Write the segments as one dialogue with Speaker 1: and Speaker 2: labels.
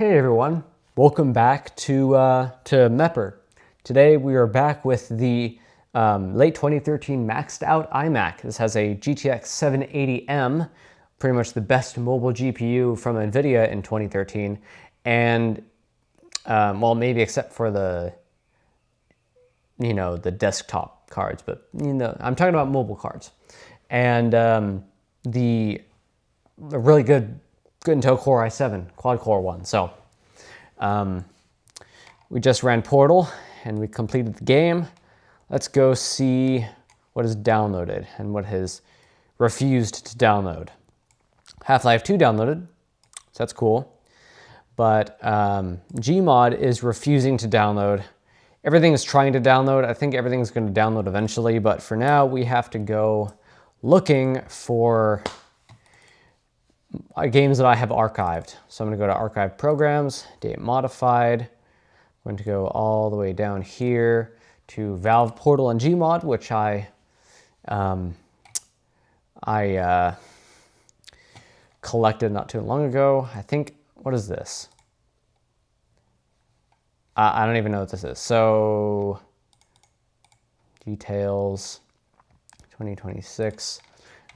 Speaker 1: Hey everyone, welcome back to Mepper. Today we are back with the late 2013 maxed out iMac. This has a GTX 780M, pretty much the best mobile GPU from NVIDIA in 2013, and well, maybe except for the the desktop cards, but I'm talking about mobile cards, and the really good Intel Core i7 quad core one. So we just ran Portal and we completed the game. Let's go see what is downloaded and what has refused to download. Half-Life 2 downloaded, so that's cool. But GMod is refusing to download. Everything is trying to download. I think everything's going to download eventually, but for now we have to go looking for games that I have archived. So I'm going to go to Archive Programs, Date Modified. I'm going to go all the way down here to Valve, Portal, and GMod, which I collected not too long ago. I think, what is this? I don't even know what this is. So, details, 2026.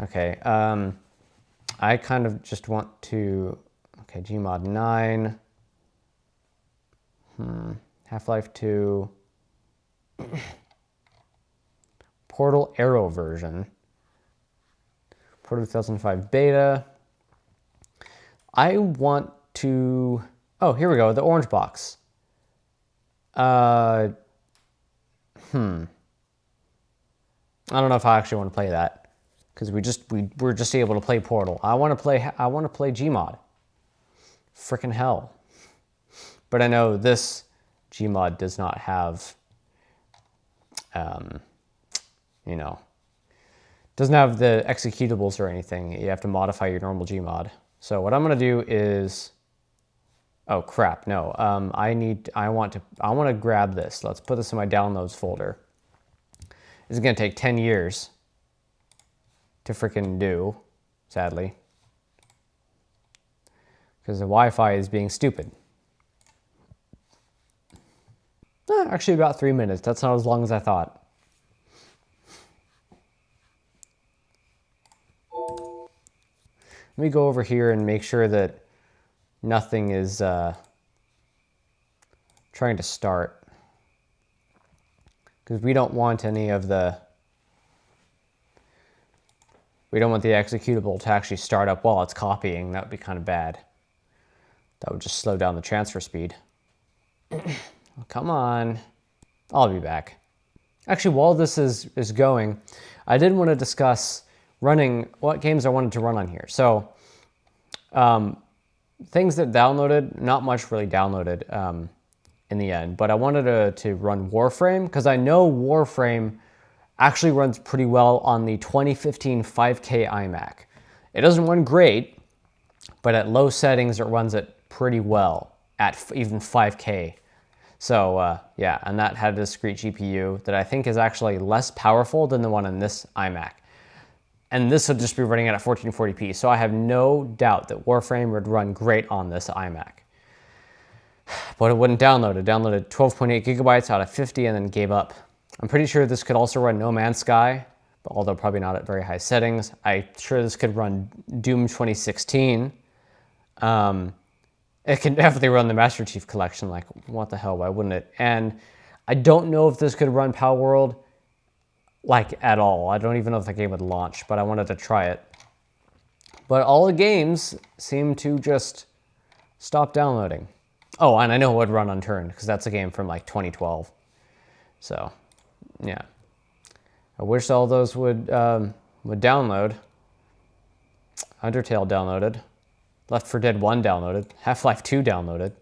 Speaker 1: Okay. I kind of just want to, okay, GMod 9, Half-Life 2, Portal Arrow version, Portal 2005 beta. I want to, oh, here we go, the orange box. I don't know if I actually want to play that, because we're just able to play Portal. I want to play GMod. Frickin' hell. But I know this GMod does not have, doesn't have the executables or anything. You have to modify your normal GMod. So what I'm gonna do is, oh crap, no. I want to grab this. Let's put this in my downloads folder. This is gonna take 10 years to freaking do, sadly, because the Wi-Fi is being stupid. Actually about 3 minutes. That's not as long as I thought. Let me go over here and make sure that nothing is trying to start, because we don't want any of the, we don't want the executable to actually start up while it's copying. That would be kind of bad. That would just slow down the transfer speed. Come on. I'll be back. Actually, while this is going, I did want to discuss running, what games I wanted to run on here. So, things that downloaded, not much really downloaded in the end, but I wanted to run Warframe, because I know Warframe actually runs pretty well on the 2015 5K iMac. It doesn't run great, but at low settings it runs it pretty well at even 5K. So yeah, and that had a discrete GPU that I think is actually less powerful than the one in this iMac. And this would just be running it at 1440p, so I have no doubt that Warframe would run great on this iMac. But it wouldn't download. It downloaded 12.8 gigabytes out of 50 and then gave up. I'm pretty sure this could also run No Man's Sky, but although probably not at very high settings. I'm sure this could run Doom 2016. It can definitely run the Master Chief Collection. Like, what the hell, why wouldn't it? And I don't know if this could run Palworld, like, at all. I don't even know if the game would launch, but I wanted to try it. But all the games seem to just stop downloading. Oh, and I know it would run Unturned, because that's a game from, like, 2012. So, yeah. I wish all those would download. Undertale downloaded. Left 4 Dead 1 downloaded. Half-Life 2 downloaded.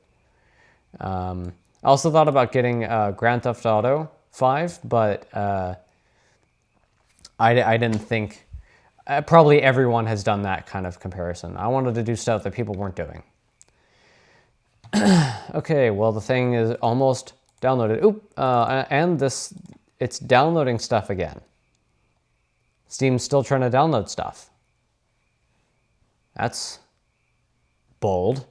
Speaker 1: I also thought about getting Grand Theft Auto 5, but I didn't think... probably everyone has done that kind of comparison. I wanted to do stuff that people weren't doing. Okay, well, the thing is almost downloaded. Oop, and this, it's downloading stuff again. Steam's still trying to download stuff. That's bold.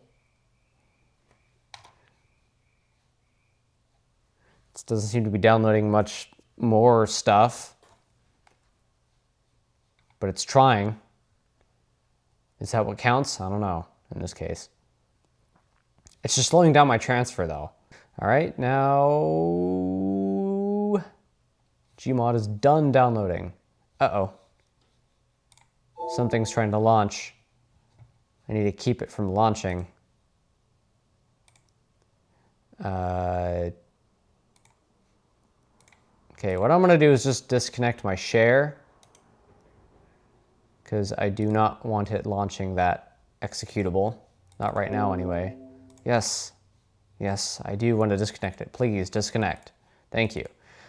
Speaker 1: It doesn't seem to be downloading much more stuff, but it's trying. Is that what counts? I don't know in this case. It's just slowing down my transfer though. All right, now GMod is done downloading. Uh-oh. Something's trying to launch. I need to keep it from launching. Okay, what I'm gonna do is just disconnect my share because I do not want it launching that executable. Not right now anyway. Yes, yes, I do want to disconnect it. Please disconnect. Thank you.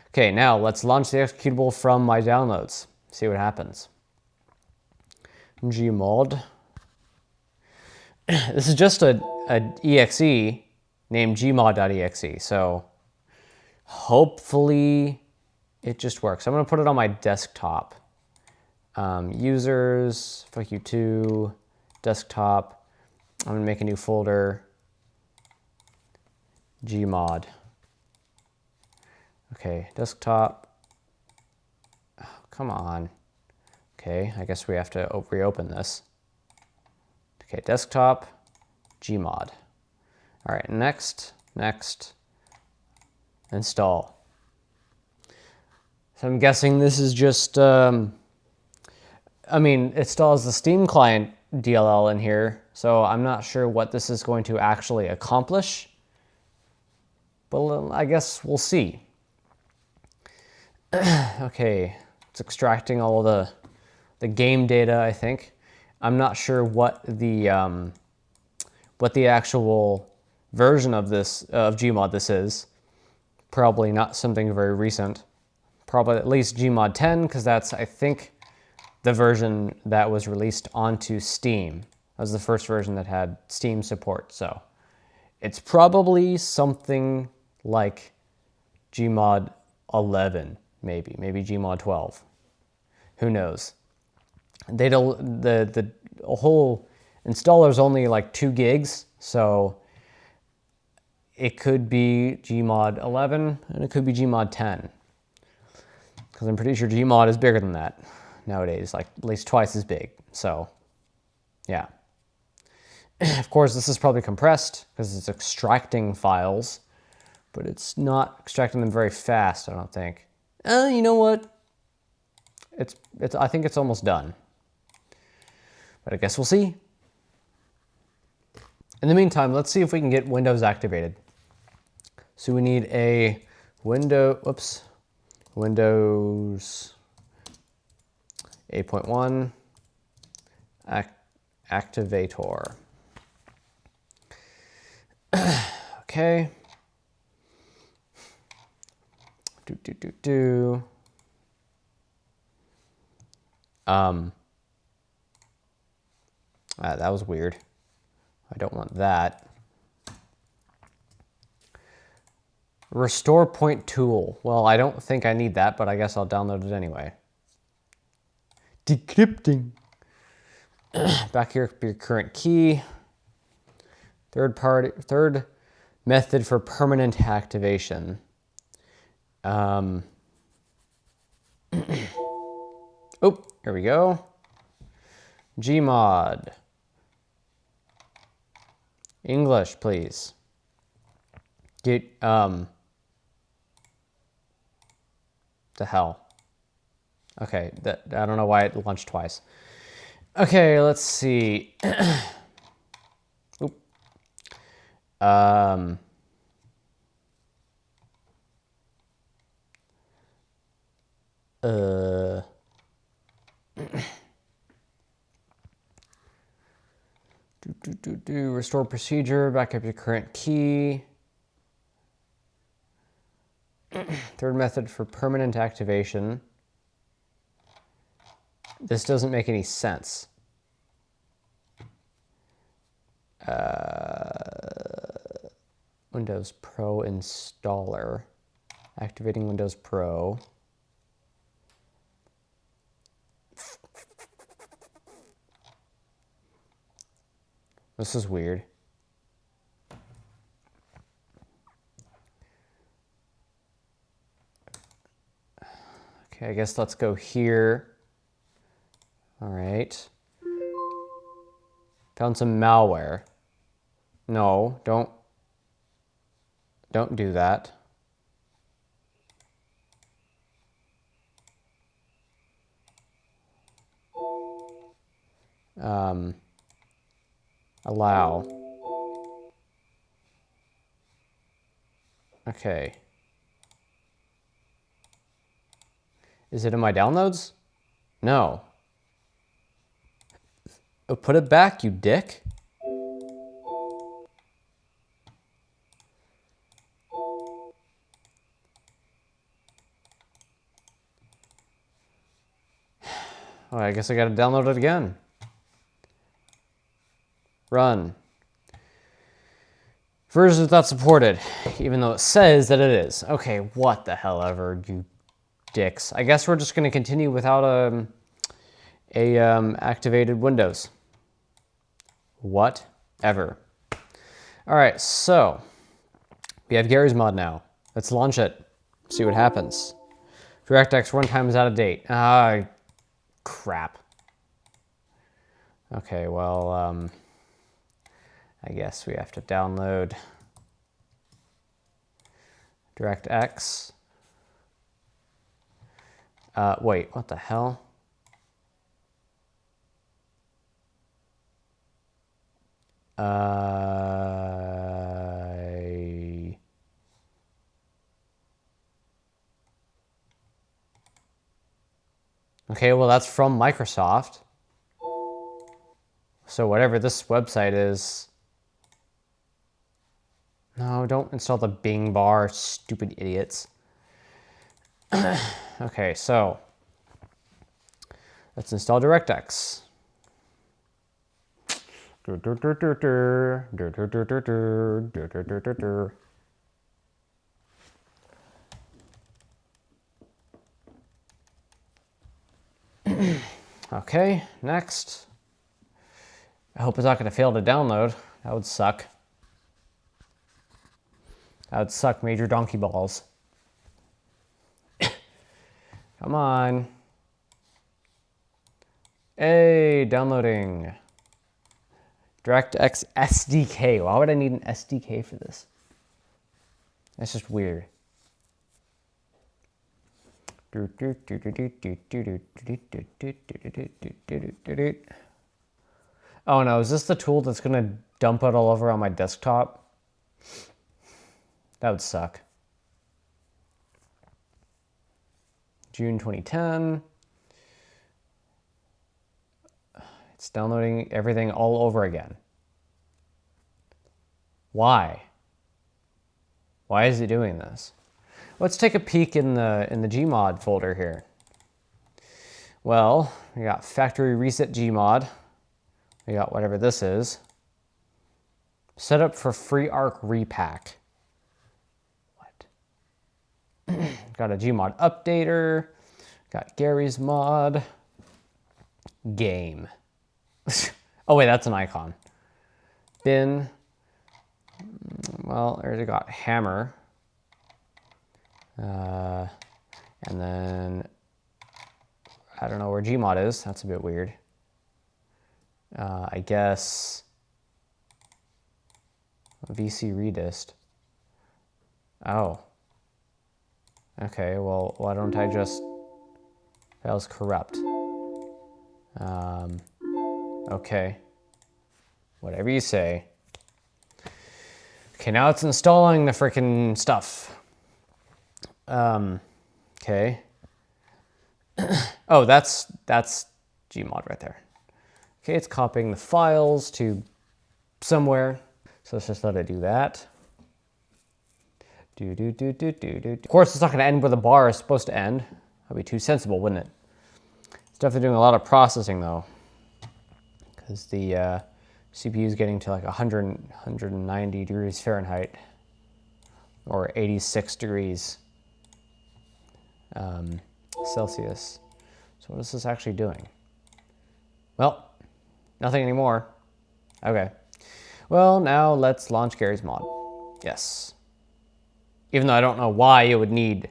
Speaker 1: Okay, now let's launch the executable from my downloads. See what happens. GMod. This is just a exe named GMod.exe, so hopefully it just works. I'm gonna put it on my desktop. Users, fuck you too, desktop. I'm gonna make a new folder, GMod. Okay, desktop. Oh, come on. Okay, I guess we have to reopen this. Okay, desktop, GMod. All right, next, install. So I'm guessing this is just, I mean, it still has the Steam client DLL in here, so I'm not sure what this is going to actually accomplish, but I guess we'll see. Okay, it's extracting all of the game data, I think. I'm not sure what the actual version of this of GMod this is. Probably not something very recent. Probably at least GMod 10, because that's, I think, the version that was released onto Steam. That was the first version that had Steam support. So it's probably something like GMod 11, maybe GMod 12. Who knows? The whole installer is only like 2 gigs, so it could be GMod 11 and it could be GMod 10. Because I'm pretty sure GMod is bigger than that nowadays, like at least twice as big. So, yeah. Of course, this is probably compressed because it's extracting files, but it's not extracting them very fast, I don't think. You know what? I think it's almost done. But I guess we'll see. In the meantime, let's see if we can get Windows activated. So we need a Windows 8.1 activator. Okay. That was weird. I don't want that. Restore point tool. Well, I don't think I need that, but I guess I'll download it anyway. Decrypting. Back here, your current key. Third method for permanent activation. Oh, here we go. GMod. English, please. The hell. Okay, I don't know why it launched twice. Okay, let's see. Oop. Restore procedure, back up your current key. Third method for permanent activation. This doesn't make any sense. Windows Pro installer. Activating Windows Pro. This is weird. Okay, I guess let's go here. All right. Found some malware. No, don't do that. Allow. Okay. Is it in my downloads? No. Oh, put it back, you dick. Oh, I guess I gotta download it again. Run. Versions not supported, even though it says that it is. Okay, what the hell ever, you dicks. I guess we're just gonna continue without activated Windows. Whatever. All right, so we have Gary's mod now. Let's launch it. See what happens. DirectX runtime is out of date. Ah, crap. Okay, well, I guess we have to download DirectX. Wait, what the hell? Okay, well, that's from Microsoft. So whatever this website is. No, don't install the Bing bar, stupid idiots. Okay, so let's install DirectX. Okay, next. I hope it's not going to fail to download. That would suck. That would suck major donkey balls. Come on. Hey, downloading. DirectX SDK. Why would I need an SDK for this? That's just weird. Oh no, is this the tool that's gonna dump it all over on my desktop? That would suck. June 2010. It's downloading everything all over again. Why? Why is it doing this? Let's take a peek in the GMod folder here. Well, we got factory reset GMod. We got whatever this is. Setup for FreeArc repack. What? Got a GMod updater. Got Gary's mod. Game. Oh wait, that's an icon. Bin. Well, there's got hammer. And then I don't know where GMod is. That's a bit weird. I guess VC redist. Oh. Okay, well, why don't I just... That was corrupt. Okay. Whatever you say. Okay, now it's installing the frickin' stuff. Okay. Oh, that's GMod right there. Okay, it's copying the files to somewhere. So let's just let it do that. Of course, it's not going to end where the bar is supposed to end. That'd be too sensible, wouldn't it? It's definitely doing a lot of processing though, because the CPU is getting to like 190 degrees Fahrenheit, or 86 degrees Celsius. So what is this actually doing? Well, nothing anymore. Okay. Well, now let's launch Gary's mod. Yes. Even though I don't know why it would need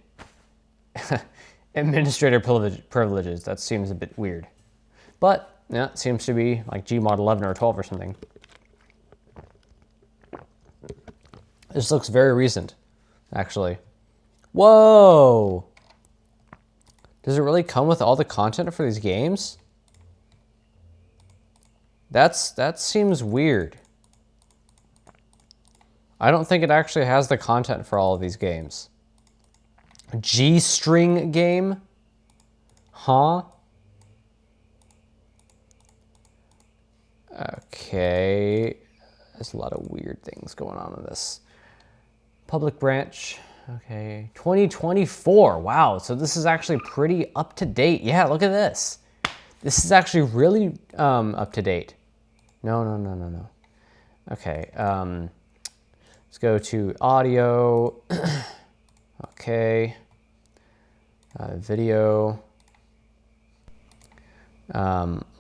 Speaker 1: administrator privileges. That seems a bit weird. But, yeah, it seems to be like GMod 11 or 12 or something. This looks very recent, actually. Whoa! Does it really come with all the content for these games? That seems weird. I don't think it actually has the content for all of these games. G-string game? Huh? Okay. There's a lot of weird things going on in this. Public branch. Okay. 2024. Wow. So this is actually pretty up to date. Yeah, look at this. This is actually really up to date. No. Okay. Let's go to audio. Okay. Video.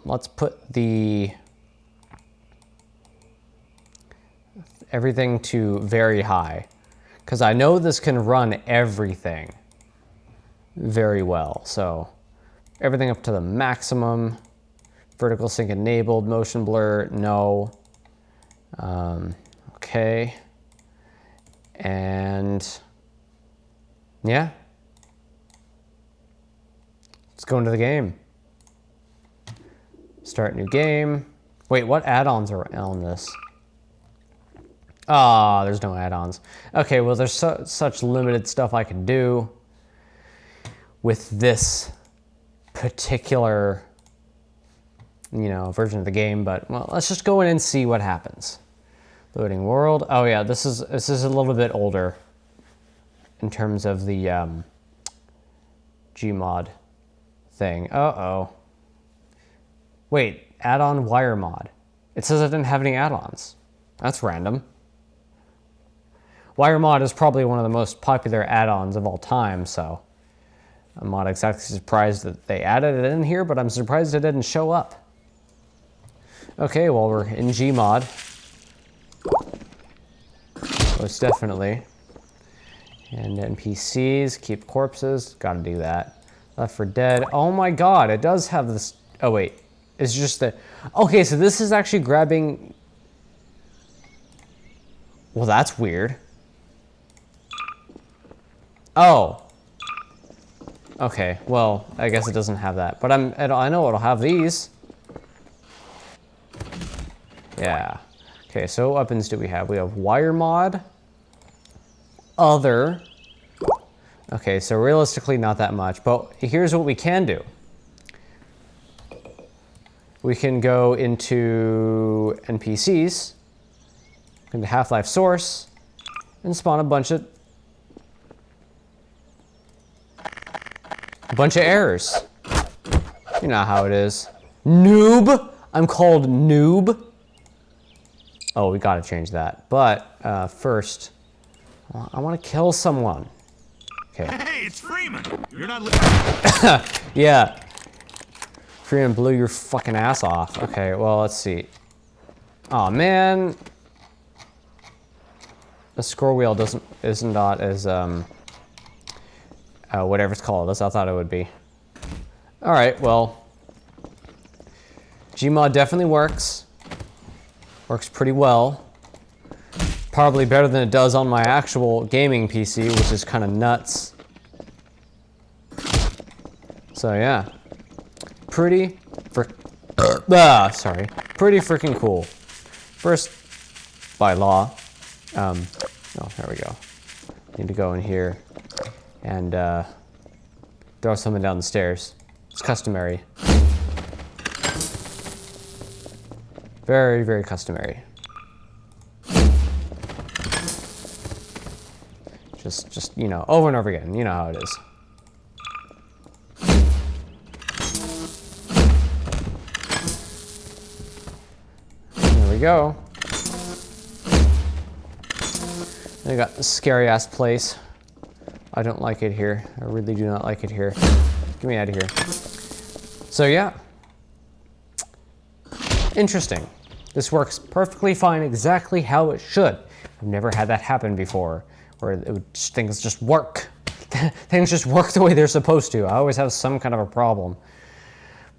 Speaker 1: Let's put everything to very high, because I know this can run everything very well. So everything up to the maximum. Vertical sync enabled. Motion blur, no. Okay. And yeah. Let's go into the game. Start new game. Wait, what add-ons are on this? Ah, there's no add-ons. Okay, well, there's such limited stuff I can do with this particular, version of the game. But well, let's just go in and see what happens. Loading world. Oh yeah, this is a little bit older in terms of the GMod thing. Uh-oh. Wait, add-on wire mod. It says I didn't have any add-ons. That's random. Wire mod is probably one of the most popular add-ons of all time, so I'm not exactly surprised that they added it in here, but I'm surprised it didn't show up. Okay, well, we're in GMod. Most definitely. And NPCs, keep corpses, gotta do that. Left 4 Dead. Oh my god, it does have this. Oh wait, it's just that. Okay, so this is actually grabbing. Well, that's weird. Oh. Okay, well, I guess it doesn't have that. But I know it'll have these. Yeah. Okay, so what weapons do we have? We have wire mod. Other. Okay, so realistically not that much, but here's what we can do. We can go into NPCs, into Half-Life Source, and spawn a bunch of errors. You know how it is. Noob! I'm called noob. Oh, we gotta change that. But first, I wanna kill someone. Okay.
Speaker 2: Hey, it's Freeman! You're not
Speaker 1: Yeah. Freeman blew your fucking ass off. Okay, well, let's see. Oh man. The scroll wheel is not as whatever it's called, as I thought it would be. Alright, well. GMod definitely works. Works pretty well. Probably better than it does on my actual gaming PC, which is kind of nuts. So yeah. Pretty freaking cool. First, by law. Oh, there we go. Need to go in here and throw something down the stairs. It's customary. Very, very customary. Just over and over again. You know how it is. There we go. Then I got this scary ass place. I don't like it here. I really do not like it here. Get me out of here. So yeah. Interesting. This works perfectly fine, exactly how it should. I've never had that happen before, where things just work things just work the way they're supposed to. I always have some kind of a problem.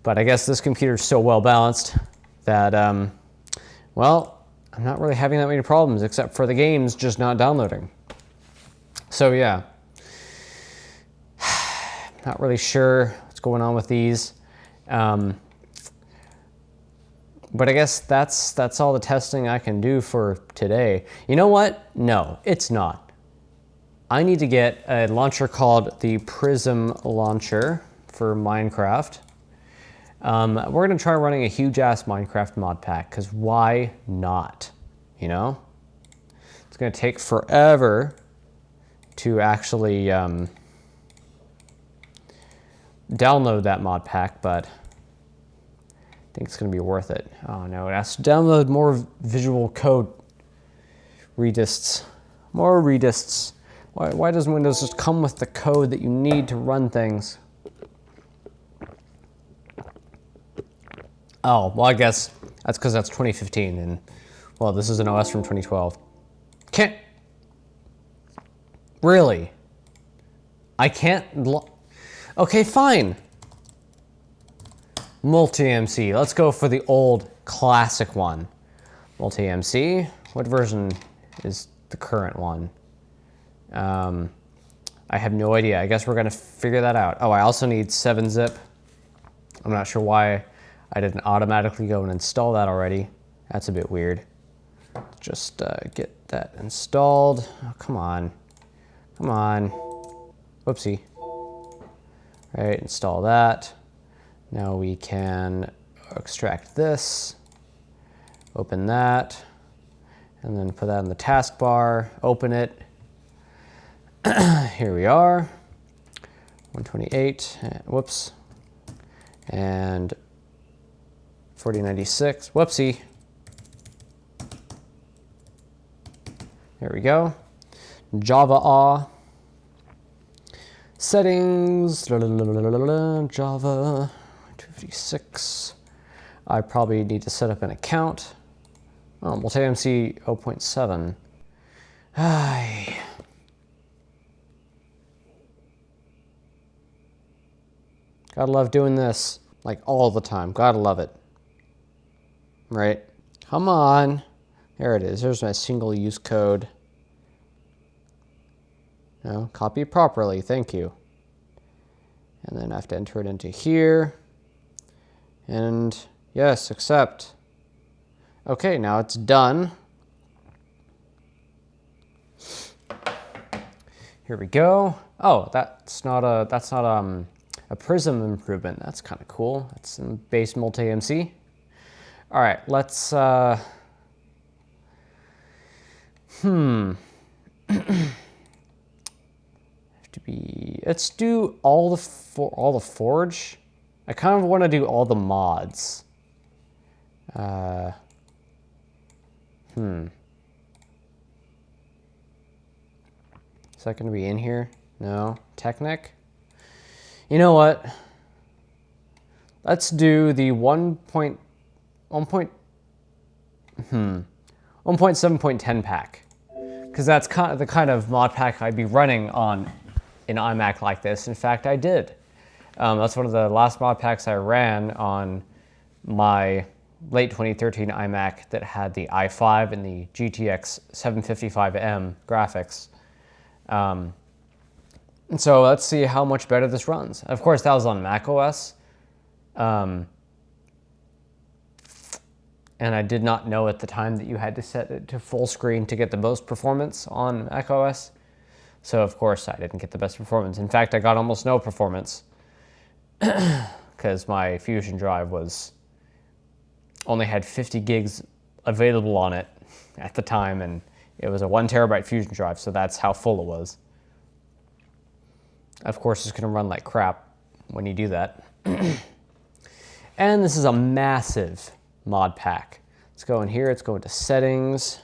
Speaker 1: But I guess this computer is so well balanced that, well, I'm not really having that many problems except for the games just not downloading. So yeah, not really sure what's going on with these. But I guess that's all the testing I can do for today. You know what? No, it's not. I need to get a launcher called the Prism Launcher for Minecraft. We're gonna try running a huge ass Minecraft mod pack, because why not? You know? It's gonna take forever to actually download that mod pack, but I think it's gonna be worth it. Oh no, it has to download more visual code redists. More redists. Why doesn't Windows just come with the code that you need to run things? Oh, well, I guess that's because that's 2015, and, well, this is an OS from 2012. Can't... Really? I can't... Okay, fine. Multi-MC. Let's go for the old classic one. Multi-MC. What version is the current one? I have no idea. I guess we're going to figure that out. Oh, I also need 7-zip. I'm not sure why I didn't automatically go and install that already. That's a bit weird. Just get that installed. Oh, come on. Come on. Whoopsie. All right, install that. Now we can extract this, open that, and then put that in the taskbar, open it. Here we are, 128, whoops, and 4096, whoopsie. There we go. Java settings, Java 256. I probably need to set up an account. Oh, multi-MC 0.7. Ay. Gotta love doing this, like all the time. Gotta love it. Right? Come on. There it is. There's my single use code. No, copy properly. Thank you. And then I have to enter it into here. And yes, accept. Okay, now it's done. Here we go. Oh, that's not a Prism improvement. That's kind of cool. That's in base multi-MC. All right, let's let's do all the forge. I kind of want to do all the mods. Is that going to be in here? No. Technic? You know what? Let's do the 1.7.10 pack. Because that's the kind of mod pack I'd be running on an iMac like this. In fact, I did. That's one of the last mod packs I ran on my late 2013 iMac that had the i5 and the GTX 755M graphics. And so let's see how much better this runs. Of course, that was on Mac OS. And I did not know at the time that you had to set it to full screen to get the most performance on Mac OS. So of course I didn't get the best performance. In fact, I got almost no performance because my Fusion drive only had 50 gigs available on it at the time, and it was a 1 terabyte Fusion drive, so that's how full it was. Of course, it's gonna run like crap when you do that. And this is a massive mod pack. Let's go in here, let's go into settings,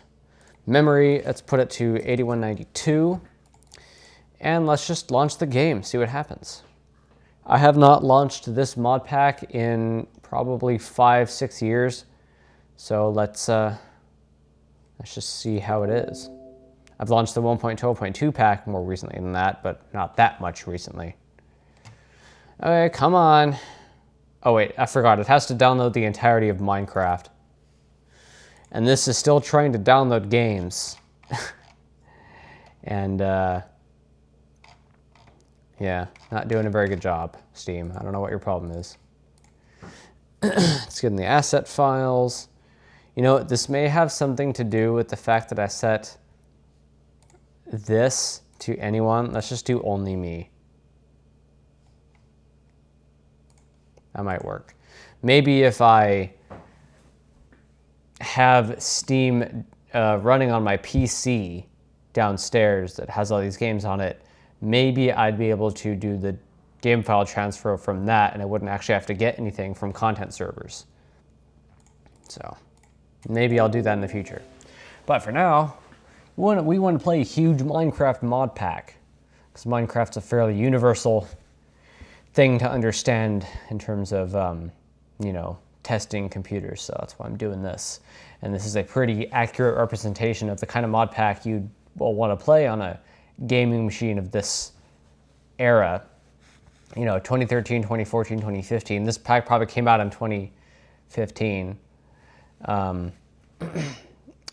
Speaker 1: memory, let's put it to 8192, and let's just launch the game, see what happens. I have not launched this mod pack in probably 5-6 years, so let's just see how it is. I've launched the 1.12.2 pack more recently than that, but not that much recently. Okay, come on. Oh wait, I forgot. It has to download the entirety of Minecraft. And this is still trying to download games. And, yeah, not doing a very good job, Steam. I don't know what your problem is. It's getting the asset files. You know, this may have something to do with the fact that I set this to anyone. Let's just do only me. That might work. Maybe if I have Steam running on my PC downstairs that has all these games on it, maybe I'd be able to do the game file transfer from that and I wouldn't actually have to get anything from content servers. So maybe I'll do that in the future. But for now, we want to play a huge Minecraft mod pack because Minecraft's a fairly universal thing to understand in terms of, you know, testing computers. So that's why I'm doing this. And this is a pretty accurate representation of the kind of mod pack you'd want to play on a gaming machine of this era. You know, 2013, 2014, 2015. This pack probably came out in 2015.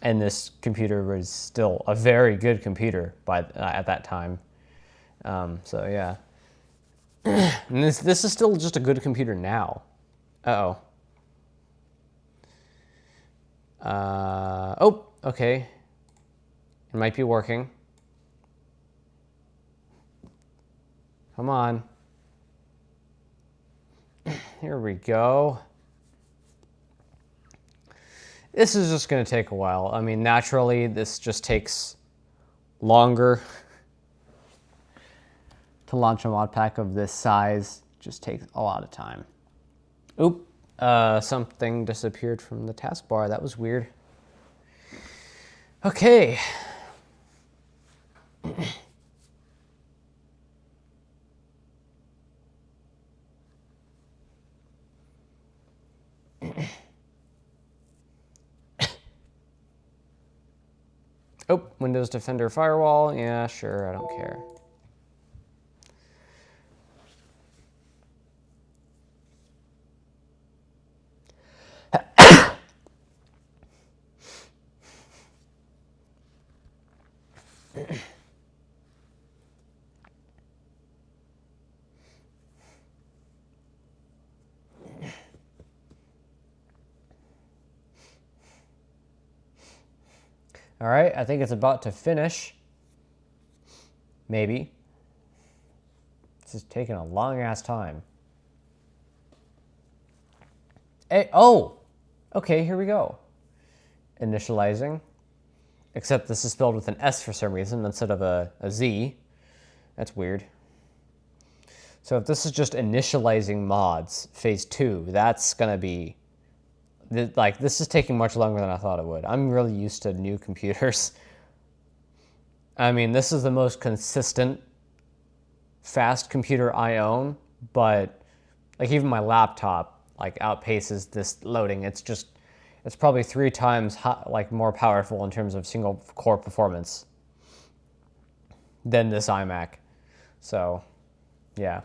Speaker 1: And this computer was still a very good computer at that time. So yeah. And this is still just a good computer now. Uh-oh. Oh, okay. It might be working. Come on. Here we go. This is just going to take a while. I mean, naturally, this just takes longer. To launch a mod pack of this size just takes a lot of time. Oop, something disappeared from the taskbar. That was weird. Okay. Oh, Windows Defender Firewall. Yeah, sure, I don't care. All right, I think it's about to finish. Maybe. This is taking a long ass time. Hey, oh! Okay, here we go. Initializing. Except this is spelled with an S for some reason instead of a Z. That's weird. So if this is just initializing mods, phase 2, that's gonna be, like, this is taking much longer than I thought it would. I'm really used to new computers. I mean, this is the most consistent, fast computer I own, but like even my laptop, like, outpaces this loading. It's probably 3 times like more powerful in terms of single core performance than this iMac. So, yeah.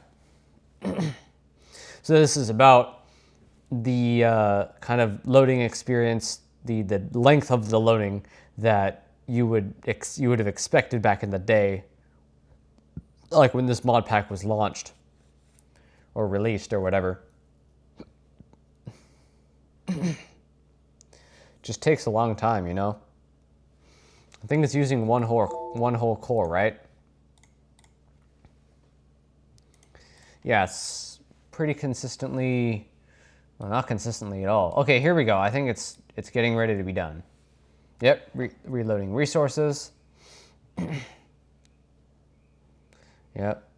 Speaker 1: So this is about the kind of loading experience, the length of the loading that you would have expected back in the day, like when this mod pack was launched or released or whatever. Just takes a long time, you know. I think it's using one whole core, right? Yeah, it's pretty consistently. Well, not consistently at all. Okay, here we go. I think it's getting ready to be done. Yep, reloading resources. Yep.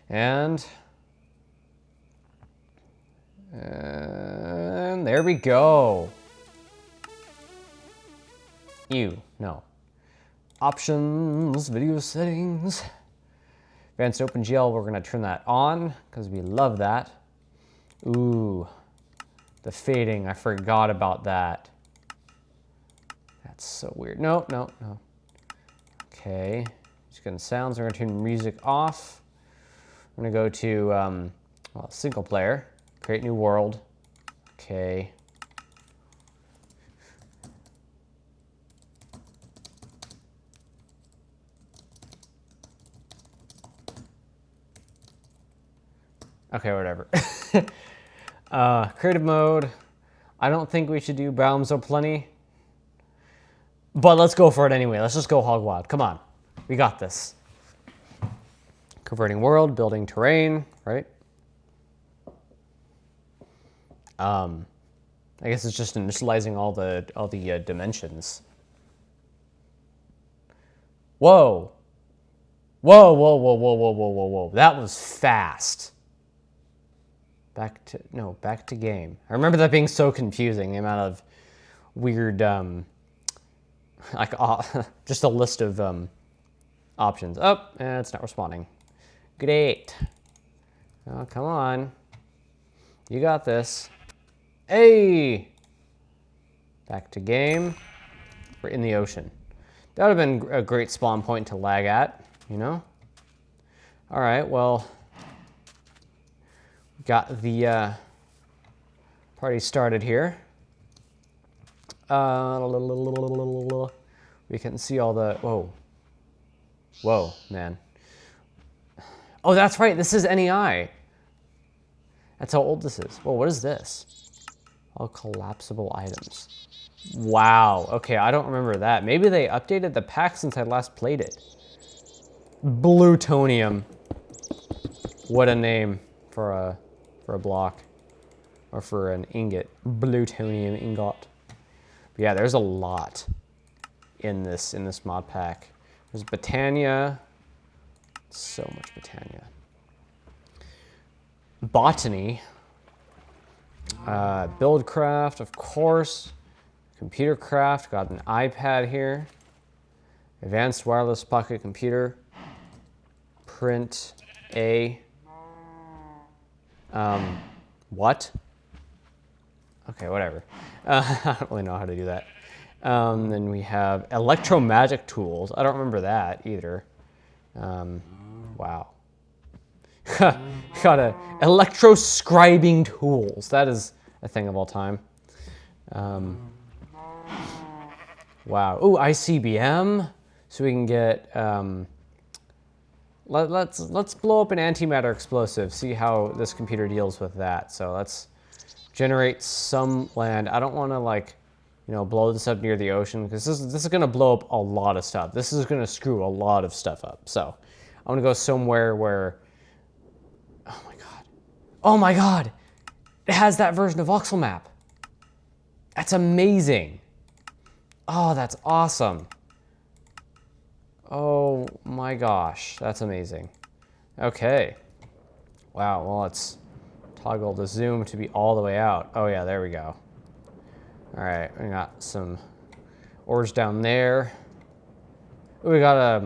Speaker 1: And there we go. No. Options, video settings. Advanced OpenGL, we're gonna turn that on because we love that. Ooh, the fading, I forgot about that. That's so weird. No, no, no. Okay. Just gonna sounds. We're gonna turn music off. I'm gonna go to well, single player. Create new world. Okay. Okay, whatever. Creative mode. I don't think we should do Bounds O' Plenty. But let's go for it anyway. Let's just go hog wild. Come on. We got this. Converting world, building terrain, right? I guess it's just initializing all the dimensions. Whoa. Whoa, whoa, whoa, whoa, whoa, whoa, whoa, whoa. That was fast. Back to game. I remember that being so confusing, the amount of weird, just a list of options. Oh, it's not responding. Great. Oh, come on. You got this. Hey! Back to game. We're in the ocean. That would have been a great spawn point to lag at, you know? All right, well, got the party started here. We can see all the, whoa, man. Oh, that's right, this is NEI. That's how old this is. Whoa, what is this? All collapsible items. Wow, okay, I don't remember that. Maybe they updated the pack since I last played it. Blutonium. What a name for a block. Or for an ingot. Blutonium ingot. But yeah, there's a lot in this mod pack. There's Botania. So much Botania. Botany. Buildcraft, of course. Computer craft, got an iPad here. Advanced wireless pocket computer. Print A. What? Okay, whatever. I don't really know how to do that. Then we have electromagic tools. I don't remember that either. Wow. Got a electroscribing tools. That is a thing of all time. Wow. Ooh, ICBM. So we can get. Let's blow up an antimatter explosive. See how this computer deals with that. So let's generate some land. I don't want to blow this up near the ocean because this is going to blow up a lot of stuff. This is going to screw a lot of stuff up. So I want to go somewhere where. Oh my god. Oh my god. It has that version of voxel map. That's amazing. Oh, that's awesome. Oh my gosh, that's amazing. Okay. Wow, well, let's toggle the zoom to be all the way out. Oh yeah, there we go. All right, we got some ores down there. Ooh, we got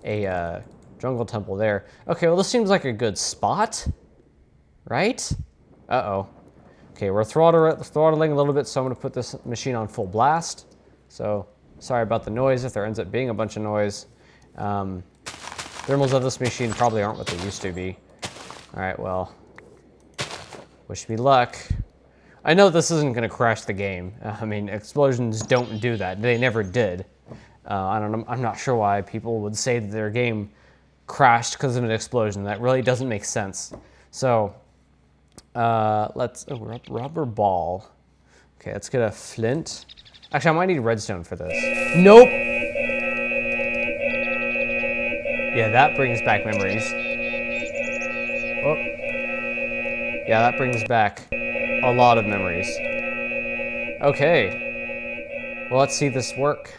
Speaker 1: a jungle temple there. Okay, well, this seems like a good spot, right? Uh-oh. Okay, we're throttling a little bit, so I'm gonna put this machine on full blast. So, sorry about the noise if there ends up being a bunch of noise. Thermals of this machine probably aren't what they used to be. All right, well, wish me luck. I know this isn't gonna crash the game. I mean, explosions don't do that. They never did. I'm not sure why people would say that their game crashed because of an explosion. That really doesn't make sense. So, rubber ball. Okay, let's get a flint. Actually, I might need redstone for this. Nope. Yeah, that brings back memories. Oh. Yeah, that brings back a lot of memories. Okay. Well, let's see this work.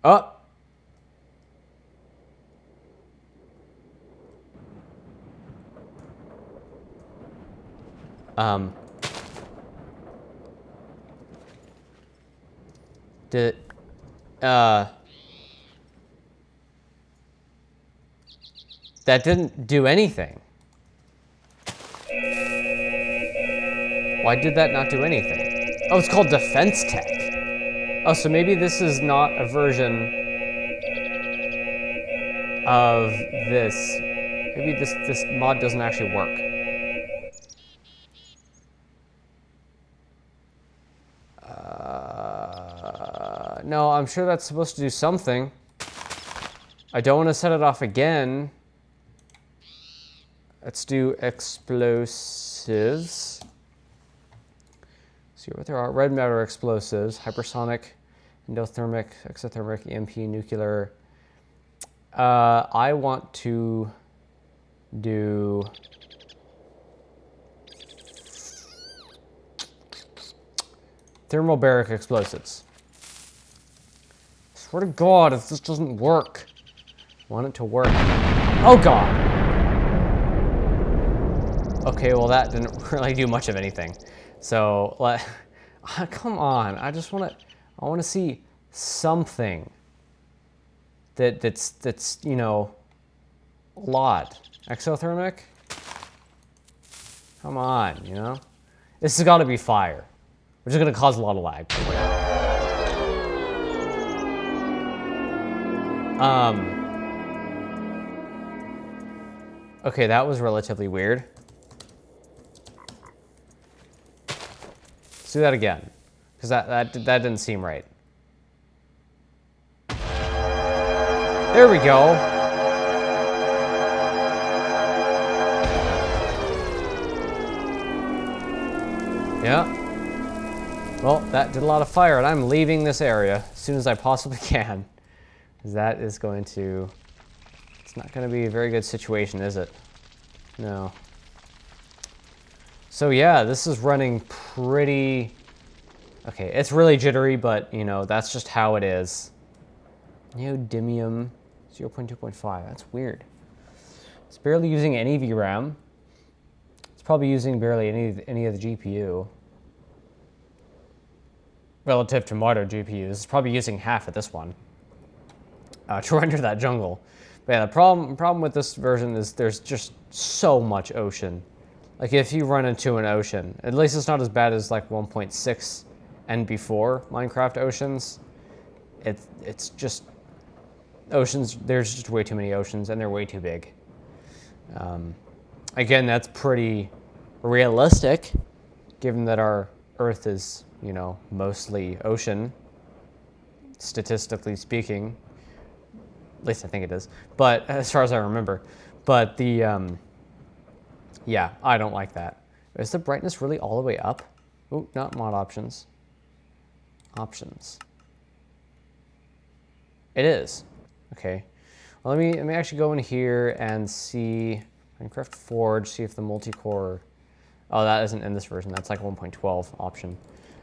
Speaker 1: Oh. Did that didn't do anything. Why did that not do anything? Oh, it's called defense tech. Oh, so maybe this is not a version of this. Maybe this mod doesn't actually work. No, I'm sure that's supposed to do something. I don't want to set it off again. Let's do explosives. See what there are. Red matter explosives, hypersonic, endothermic, exothermic, EMP, nuclear. I want to do thermobaric explosives. Swear to God, if this doesn't work. I want it to work. Oh God! Okay, well that didn't really do much of anything. So, come on, I want to see something that's, you know, a lot. Exothermic? Come on, you know? This has got to be fire, which is going to cause a lot of lag. Okay, that was relatively weird. Let's do that again, because that didn't seem right. There we go. Yeah. Well, that did a lot of fire, and I'm leaving this area as soon as I possibly can, because that is going to... It's not going to be a very good situation, is it? No. So yeah, this is running pretty... Okay, it's really jittery, but, you know, that's just how it is. Neodymium 0.2.5, that's weird. It's barely using any VRAM. It's probably using barely any of the GPU. Relative to modern GPUs, it's probably using half of this one to render that jungle. But yeah, the problem with this version is there's just so much ocean. Like if you run into an ocean, at least it's not as bad as like 1.6 and before Minecraft oceans. It's just oceans. There's just way too many oceans, and they're way too big. Again, that's pretty realistic, given that our Earth is, you know, mostly ocean, statistically speaking. At least I think it is. But as far as I remember, but the yeah, I don't like that. Is the brightness really all the way up? Oh, not mod options. Options. It is. Okay. Well, let me actually go in here and see Minecraft Forge, see if the multi-core... Oh, that isn't in this version. That's like 1.12 option.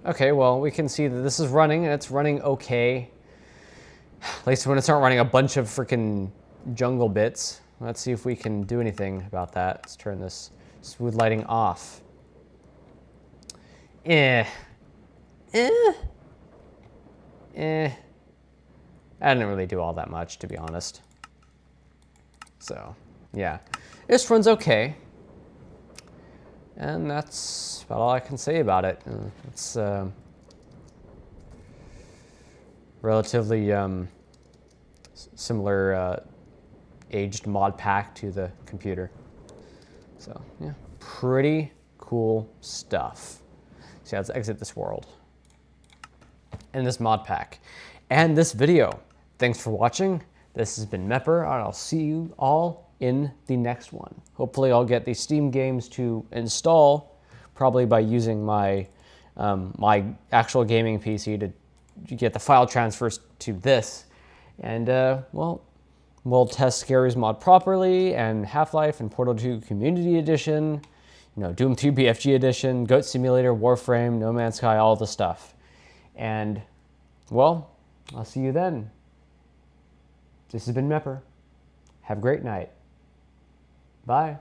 Speaker 1: Okay, well, we can see that this is running, and it's running okay. At least when it's not running a bunch of freaking jungle bits. Let's see if we can do anything about that. Let's turn this smooth lighting off. I didn't really do all that much, to be honest. So, yeah. This runs okay. And that's about all I can say about it. It's relatively similar aged mod pack to the computer. So, yeah, pretty cool stuff. So yeah, let's exit this world and this mod pack and this video. Thanks for watching. This has been Mepper, and I'll see you all in the next one. Hopefully I'll get these Steam games to install, probably by using my my actual gaming PC to get the file transfers to this. And well, we'll test Scary's mod properly, and Half-Life and Portal 2 Community Edition, you know, Doom 2 BFG Edition, Goat Simulator, Warframe, No Man's Sky, all the stuff. And, well, I'll see you then. This has been Mepper. Have a great night. Bye.